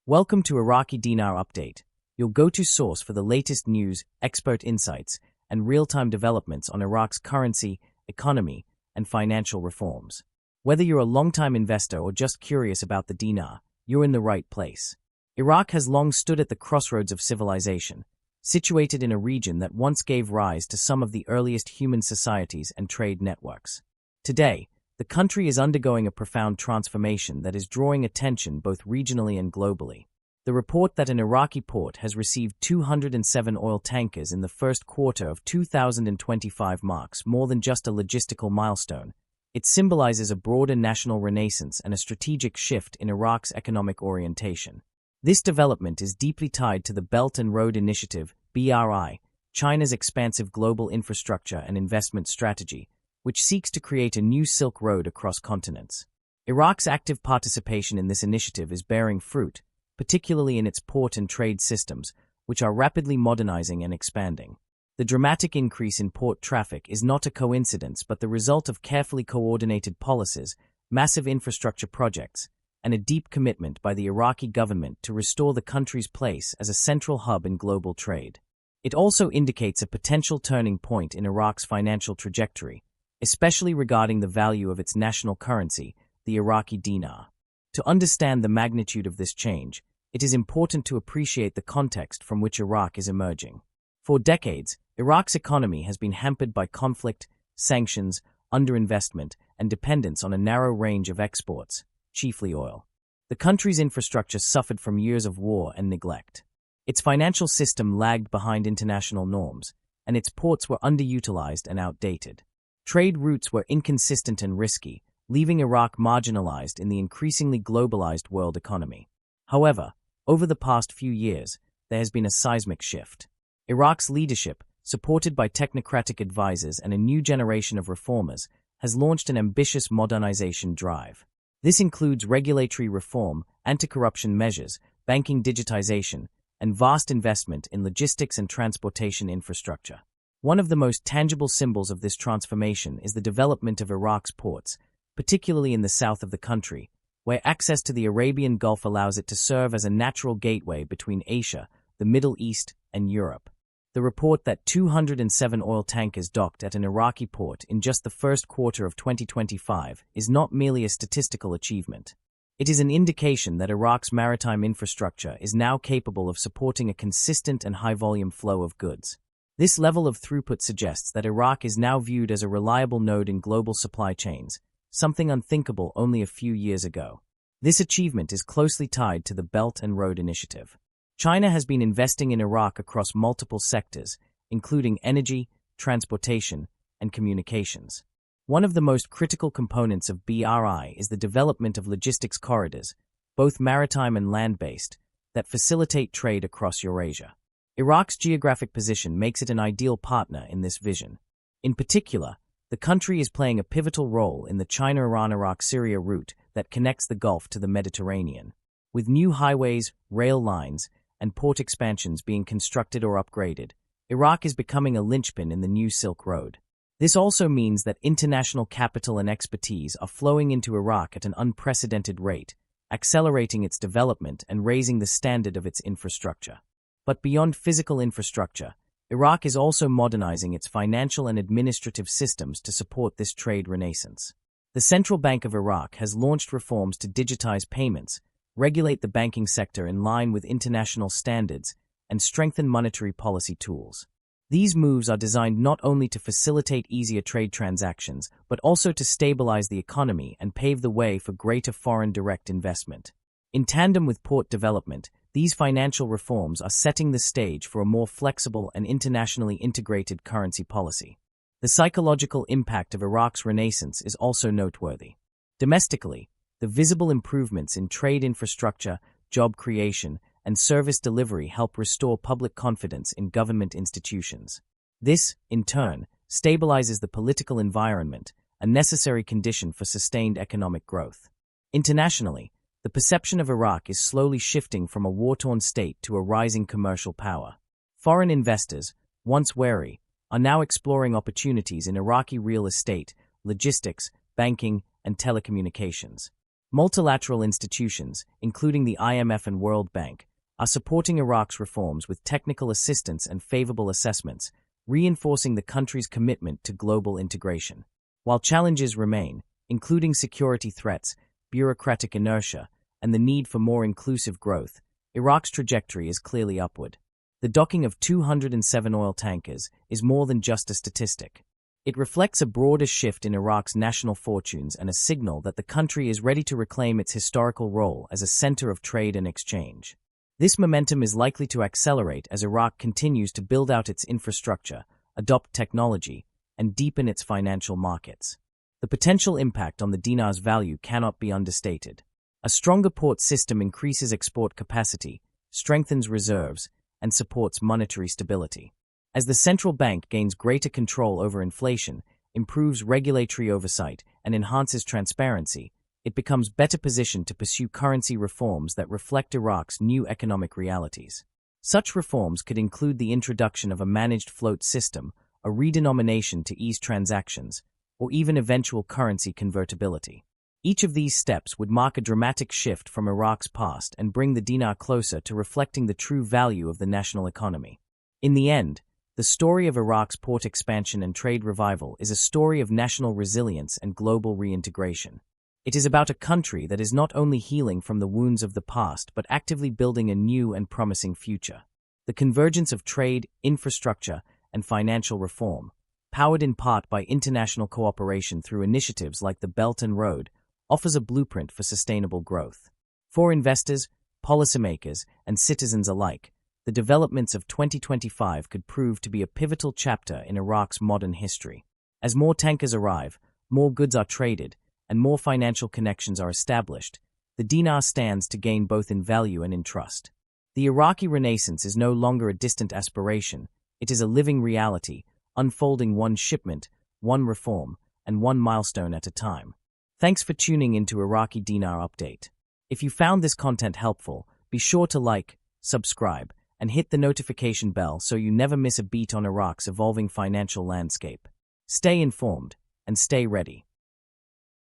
Welcome to Iraqi Dinar Update, your go-to source for the latest news, expert insights, and real-time developments on Iraq's currency, economy, and financial reforms. Whether you're a long-time investor or just curious about the dinar, you're in the right place. Iraq has long stood at the crossroads of civilization, situated in a region that once gave rise to some of the earliest human societies and trade networks. Today, the country is undergoing a profound transformation that is drawing attention both regionally and globally. The report that an Iraqi port has received 207 oil tankers in the first quarter of 2025 marks more than just a logistical milestone. It symbolizes a broader national renaissance and a strategic shift in Iraq's economic orientation. This development is deeply tied to the Belt and Road Initiative, BRI, China's expansive global infrastructure and investment strategy, which seeks to create a new Silk Road across continents. Iraq's active participation in this initiative is bearing fruit, particularly in its port and trade systems, which are rapidly modernizing and expanding. The dramatic increase in port traffic is not a coincidence but the result of carefully coordinated policies, massive infrastructure projects, and a deep commitment by the Iraqi government to restore the country's place as a central hub in global trade. It also indicates a potential turning point in Iraq's financial trajectory, especially regarding the value of its national currency, the Iraqi dinar. To understand the magnitude of this change, it is important to appreciate the context from which Iraq is emerging. For decades, Iraq's economy has been hampered by conflict, sanctions, underinvestment, and dependence on a narrow range of exports, chiefly oil. The country's infrastructure suffered from years of war and neglect. Its financial system lagged behind international norms, and its ports were underutilized and outdated. Trade routes were inconsistent and risky, leaving Iraq marginalized in the increasingly globalized world economy. However, over the past few years, there has been a seismic shift. Iraq's leadership, supported by technocratic advisors and a new generation of reformers, has launched an ambitious modernization drive. This includes regulatory reform, anti-corruption measures, banking digitization, and vast investment in logistics and transportation infrastructure. One of the most tangible symbols of this transformation is the development of Iraq's ports, particularly in the south of the country, where access to the Arabian Gulf allows it to serve as a natural gateway between Asia, the Middle East, and Europe. The report that 207 oil tankers docked at an Iraqi port in just the first quarter of 2025 is not merely a statistical achievement. It is an indication that Iraq's maritime infrastructure is now capable of supporting a consistent and high-volume flow of goods. This level of throughput suggests that Iraq is now viewed as a reliable node in global supply chains, something unthinkable only a few years ago. This achievement is closely tied to the Belt and Road Initiative. China has been investing in Iraq across multiple sectors, including energy, transportation, and communications. One of the most critical components of BRI is the development of logistics corridors, both maritime and land-based, that facilitate trade across Eurasia. Iraq's geographic position makes it an ideal partner in this vision. In particular, the country is playing a pivotal role in the China-Iran-Iraq-Syria route that connects the Gulf to the Mediterranean. With new highways, rail lines, and port expansions being constructed or upgraded, Iraq is becoming a linchpin in the new Silk Road. This also means that international capital and expertise are flowing into Iraq at an unprecedented rate, accelerating its development and raising the standard of its infrastructure. But beyond physical infrastructure, Iraq is also modernizing its financial and administrative systems to support this trade renaissance. The Central Bank of Iraq has launched reforms to digitize payments, regulate the banking sector in line with international standards, and strengthen monetary policy tools. These moves are designed not only to facilitate easier trade transactions, but also to stabilize the economy and pave the way for greater foreign direct investment. In tandem with port development, these financial reforms are setting the stage for a more flexible and internationally integrated currency policy. The psychological impact of Iraq's renaissance is also noteworthy. Domestically, the visible improvements in trade infrastructure, job creation, and service delivery help restore public confidence in government institutions. This, in turn, stabilizes the political environment, a necessary condition for sustained economic growth. Internationally, the perception of Iraq is slowly shifting from a war-torn state to a rising commercial power. Foreign investors, once wary, are now exploring opportunities in Iraqi real estate, logistics, banking, and telecommunications. Multilateral institutions, including the IMF and World Bank, are supporting Iraq's reforms with technical assistance and favorable assessments, reinforcing the country's commitment to global integration. While challenges remain, including security threats, bureaucratic inertia, and the need for more inclusive growth, Iraq's trajectory is clearly upward. The docking of 207 oil tankers is more than just a statistic. It reflects a broader shift in Iraq's national fortunes and a signal that the country is ready to reclaim its historical role as a center of trade and exchange. This momentum is likely to accelerate as Iraq continues to build out its infrastructure, adopt technology, and deepen its financial markets. The potential impact on the dinar's value cannot be understated. A stronger port system increases export capacity, strengthens reserves, and supports monetary stability. As the central bank gains greater control over inflation, improves regulatory oversight, and enhances transparency, it becomes better positioned to pursue currency reforms that reflect Iraq's new economic realities. Such reforms could include the introduction of a managed float system, a redenomination to ease transactions, or even eventual currency convertibility. Each of these steps would mark a dramatic shift from Iraq's past and bring the dinar closer to reflecting the true value of the national economy. In the end, the story of Iraq's port expansion and trade revival is a story of national resilience and global reintegration. It is about a country that is not only healing from the wounds of the past but actively building a new and promising future. The convergence of trade, infrastructure, and financial reform, powered in part by international cooperation through initiatives like the Belt and Road, offers a blueprint for sustainable growth. For investors, policymakers, and citizens alike, the developments of 2025 could prove to be a pivotal chapter in Iraq's modern history. As more tankers arrive, more goods are traded, and more financial connections are established, the dinar stands to gain both in value and in trust. The Iraqi Renaissance is no longer a distant aspiration, it is a living reality, unfolding one shipment, one reform, and one milestone at a time. Thanks for tuning into Iraqi Dinar Update. If you found this content helpful, be sure to like, subscribe, and hit the notification bell so you never miss a beat on Iraq's evolving financial landscape. Stay informed and stay ready.